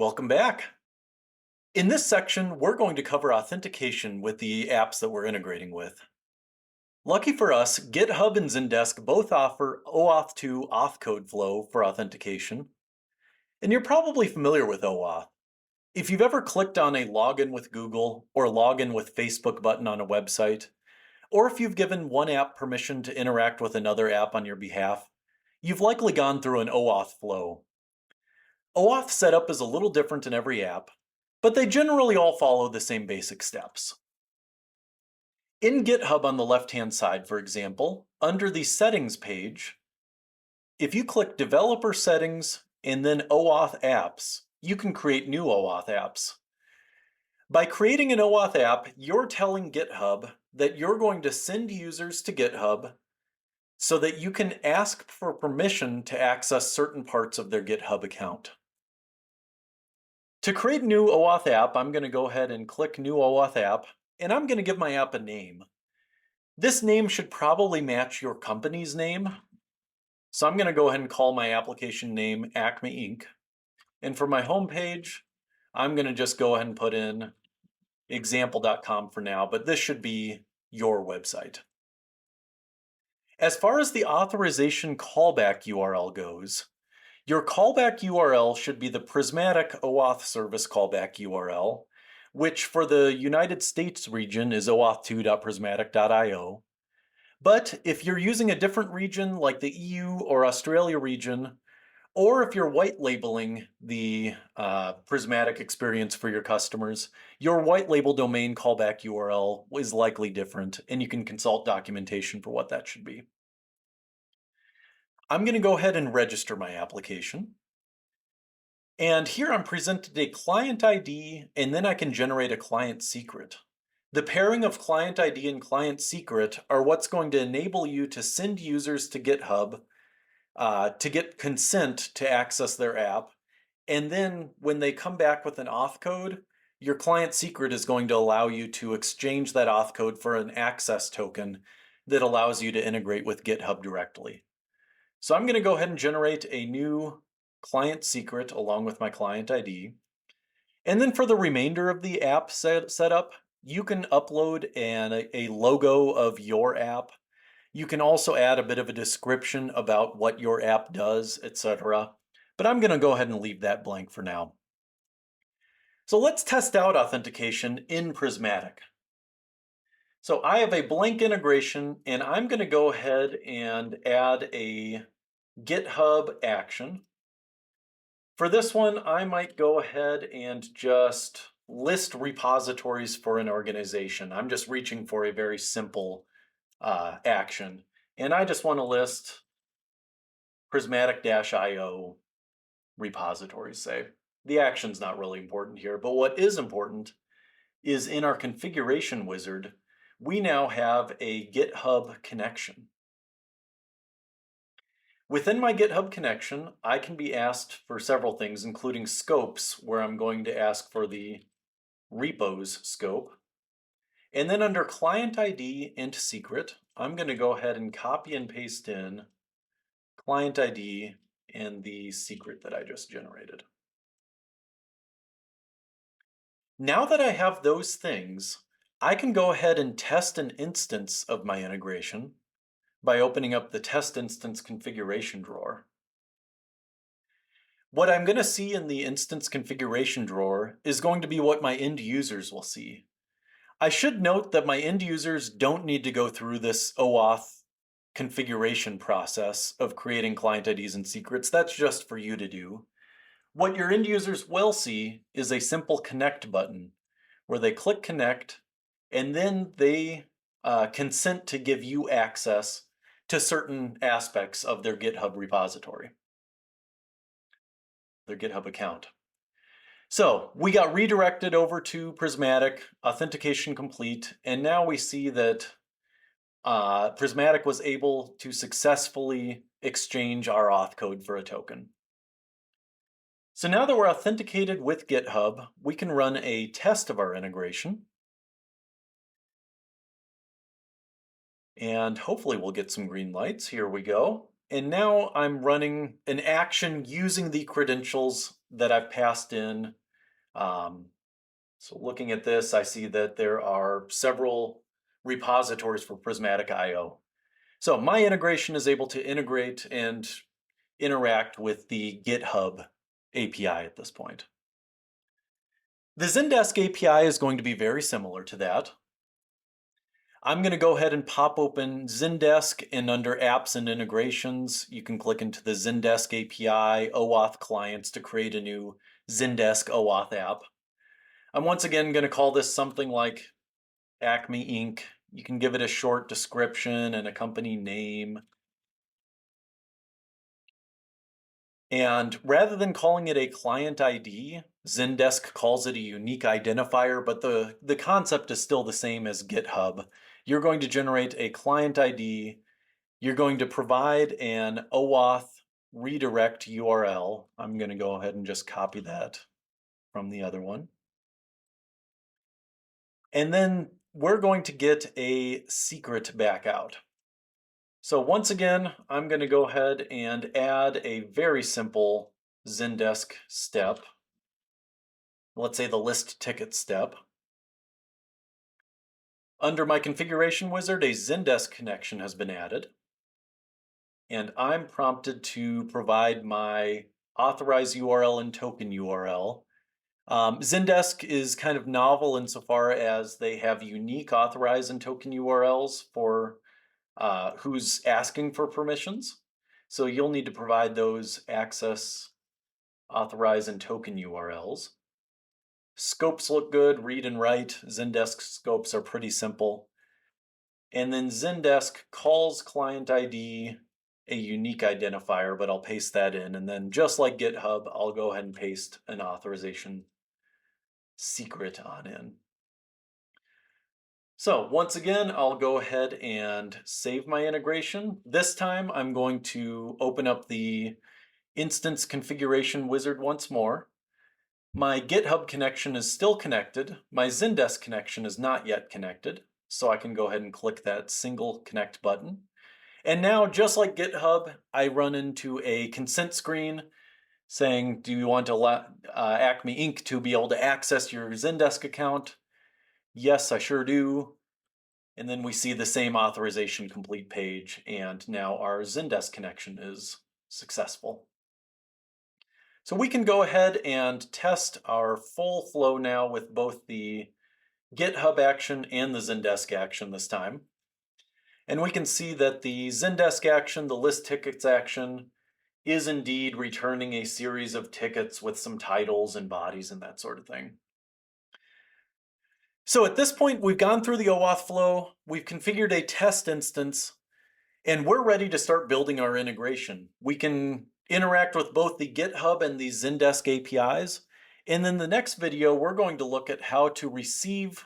Welcome back. In this section, we're going to cover authentication with the apps that we're integrating with. Lucky for us, GitHub and Zendesk both offer OAuth 2 auth code flow for authentication. And you're probably familiar with OAuth. If you've ever clicked on a login with Google or login with Facebook button on a website, or if you've given one app permission to interact with another app on your behalf, you've likely gone through an OAuth flow. OAuth setup is a little different in every app, but they generally all follow the same basic steps. In GitHub on the left-hand side, for example, under the Settings page, if you click Developer Settings and then OAuth Apps, you can create new OAuth apps. By creating an OAuth app, you're telling GitHub that you're going to send users to GitHub so that you can ask for permission to access certain parts of their GitHub account. To create a new OAuth app, I'm going to go ahead and click New OAuth App, and I'm going to give my app a name. This name should probably match your company's name. So I'm going to go ahead and call my application name Acme Inc. And for my home page, I'm going to just go ahead and put in example.com for now, but this should be your website. As far as the authorization callback URL goes, your callback URL should be the Prismatic OAuth service callback URL, which for the United States region is oauth2.prismatic.io. But if you're using a different region like the EU or Australia region, or if you're white labeling the Prismatic experience for your customers, your white label domain callback URL is likely different, and you can consult documentation for what that should be. I'm going to go ahead and register my application. And here I'm presented a client ID, and then I can generate a client secret. The pairing of client ID and client secret are what's going to enable you to send users to GitHub to get consent to access their app. And then when they come back with an auth code, your client secret is going to allow you to exchange that auth code for an access token that allows you to integrate with GitHub directly. So I'm going to go ahead and generate a new client secret along with my client ID. And then for the remainder of the app setup, you can upload a logo of your app. You can also add a bit of a description about what your app does, etc. But I'm going to go ahead and leave that blank for now. So let's test out authentication in Prismatic. So I have a blank integration, and I'm going to go ahead and add a GitHub action. For this one, I might go ahead and just list repositories for an organization. I'm just reaching for a very simple action. And I just want to list prismatic-io repositories, say. The action's not really important here, but what is important is in our configuration wizard, we now have a GitHub connection. Within my GitHub connection, I can be asked for several things, including scopes, where I'm going to ask for the repos scope. And then under client ID and secret, I'm going to go ahead and copy and paste in client ID and the secret that I just generated. Now that I have those things, I can go ahead and test an instance of my integration by opening up the test instance configuration drawer. What I'm going to see in the instance configuration drawer is going to be what my end users will see. I should note that my end users don't need to go through this OAuth configuration process of creating client IDs and secrets. That's just for you to do. What your end users will see is a simple connect button where they click connect and then they consent to give you access to certain aspects of their GitHub repository, their GitHub account. So we got redirected over to Prismatic, authentication complete, and now we see that Prismatic was able to successfully exchange our auth code for a token. So now that we're authenticated with GitHub, we can run a test of our integration. And hopefully we'll get some green lights. Here we go. And now I'm running an action using the credentials that I've passed in. Um, so looking at this, I see that there are several repositories for Prismatic IO. So my integration is able to integrate and interact with the GitHub API at this point. The Zendesk API is going to be very similar to that. I'm going to go ahead and pop open Zendesk, and under Apps and Integrations, you can click into the Zendesk API OAuth clients to create a new Zendesk OAuth app. I'm once again going to call this something like Acme Inc. You can give it a short description and a company name. And rather than calling it a client ID, Zendesk calls it a unique identifier, but the concept is still the same as GitHub. You're going to generate a client ID. You're going to provide an OAuth redirect URL. I'm going to go ahead and just copy that from the other one. And then we're going to get a secret back out. So once again, I'm going to go ahead and add a very simple Zendesk step. Let's say the list ticket step. Under my configuration wizard, a Zendesk connection has been added. And I'm prompted to provide my authorized URL and token URL. Zendesk is kind of novel insofar as they have unique authorized and token URLs for who's asking for permissions. So you'll need to provide those access, authorize, and token URLs. Scopes look good, read and write. Zendesk scopes are pretty simple. And then Zendesk calls client ID a unique identifier, but I'll paste that in. And then just like GitHub, I'll go ahead and paste an authorization secret on in. So once again, I'll go ahead and save my integration. This time I'm going to open up the instance configuration wizard once more. My GitHub connection is still connected. My Zendesk connection is not yet connected. So I can go ahead and click that single connect button. And now, just like GitHub, I run into a consent screen saying, do you want to allow Acme Inc. to be able to access your Zendesk account? Yes, I sure do. And then we see the same authorization complete page, and now our Zendesk connection is successful. So we can go ahead and test our full flow now with both the GitHub action and the Zendesk action this time. And we can see that the Zendesk action, the list tickets action, is indeed returning a series of tickets with some titles and bodies and that sort of thing. So at this point, we've gone through the OAuth flow, we've configured a test instance, and we're ready to start building our integration. We can interact with both the GitHub and the Zendesk APIs. And in the next video, we're going to look at how to receive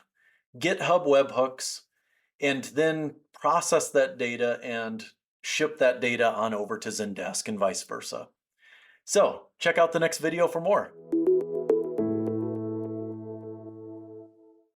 GitHub webhooks and then process that data and ship that data on over to Zendesk and vice versa. So check out the next video for more.